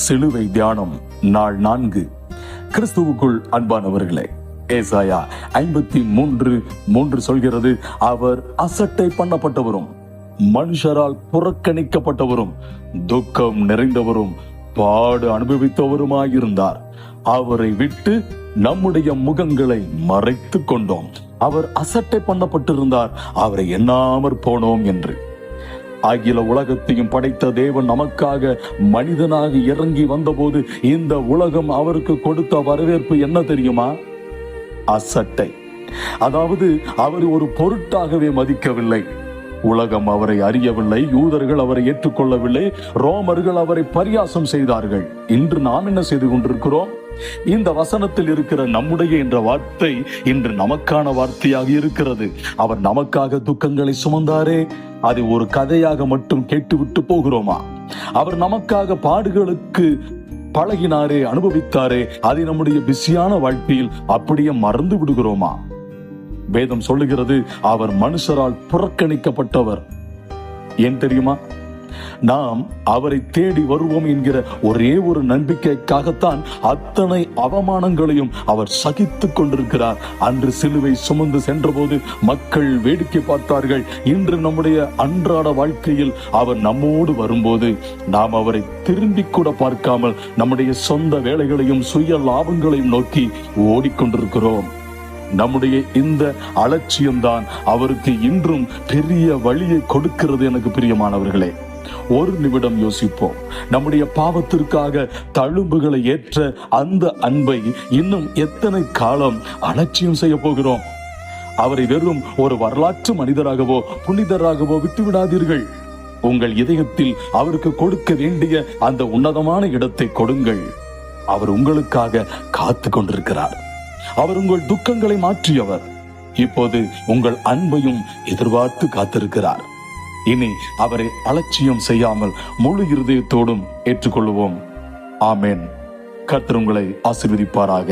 சிலுவை தியானம் நாள் 4. கிறிஸ்துவுக்குள் அன்பானவர்களே, ஏசாயா 53:3 சொல்கிறது, அவர் அசட்டை பண்ணப்பட்டவரும் மனுஷரால் புறக்கணிக்கப்பட்டவரும் துக்கம் நிறைந்தவரும் பாடு அனுபவித்தவருமாயிருந்தார். அவரை விட்டு நம்முடைய முகங்களை மறைத்து கொண்டோம். அவர் அசட்டை பண்ணப்பட்டிருந்தார், அவரை எண்ணாமற் போனோம் என்று. அகில உலகத்தையும் படைத்த தேவன் நமக்காக மனிதனாக இறங்கி வந்தபோது இந்த உலகம் அவருக்கு கொடுத்த வரவேற்பு என்ன தெரியுமா? அசட்டை. அதாவது அவர் ஒரு பொருட்டாகவே மதிக்கவில்லை. உலகம் அவரை அறியவில்லை, யூதர்கள் அவரை ஏற்றுக்கொள்ளவில்லை, ரோமர்கள் அவரை பரியாசம் செய்தார்கள். இன்று நாம் என்ன செய்து கொண்டிருக்கிறோம்? இந்த வசனத்தில் இருக்கிற நம்முடைய என்ற வார்த்தை இன்று நமக்கான வார்த்தையாக இருக்கிறது. அவர் நமக்காக துக்கங்களை சுமந்தாரே, அதை ஒரு கதையாக மட்டும் கேட்டுவிட்டு போகிறோமா? அவர் நமக்காக பாடுகளுக்கு பழகினாரே, அனுபவித்தாரே, அதை நம்முடைய பிஸியான வாழ்க்கையில் அப்படியே மறந்து விடுகிறோமா? வேதம் சொல்லுகிறது, அவர் மனுஷரால் புறக்கணிக்கப்பட்டவர். ஏன் தெரியுமா? நாம் அவரை தேடி வருவோம் என்கிற ஒரே ஒரு நம்பிக்கைக்காகத்தான் அத்தனை அவமானங்களையும் அவர் சகித்துக் கொண்டிருக்கிறார். அன்று சிலுவை சுமந்து சென்றபோது மக்கள் வேடிக்கை பார்த்தார்கள். இன்று நம்முடைய அன்றாட வாழ்க்கையில் அவர் நம்மோடு வரும்போது நாம் அவரை திரும்பி கூட பார்க்காமல் நம்முடைய சொந்த வேலைகளையும் சுய லாபங்களையும் நோக்கி ஓடிக்கொண்டிருக்கிறோம். நம்முடைய இந்த அலட்சியம்தான் அவருக்கு இன்றும் பெரிய வழியை கொடுக்கிறது. எனக்கு பிரியமானவர்களே, ஒரு நிமிடம் யோசிப்போம். நம்முடைய பாவத்திற்காக தழும்புகளை ஏற்ற அந்த அன்பை இன்னும் எத்தனை காலம் அலட்சியம் செய்ய போகிறோம்? அவரை வெறும் ஒரு வரலாற்று மனிதராகவோ புனிதராகவோ விட்டுவிடாதீர்கள். உங்கள் இதயத்தில் அவருக்கு கொடுக்க வேண்டிய அந்த உன்னதமான இடத்தை கொடுங்கள். அவர் உங்களுக்காக காத்து கொண்டிருக்கிறார். அவர் உங்கள் துக்கங்களை மாற்றியவர். இப்போது உங்கள் அன்பையும் எதிர்பார்த்து காத்திருக்கிறார். இனி அவரை அலட்சியம் செய்யாமல் முழு இருதயத்தோடும் ஏற்றுக்கொள்வோம். ஆமென். கர்த்தர் உங்களை ஆசீர்வதிப்பாராக.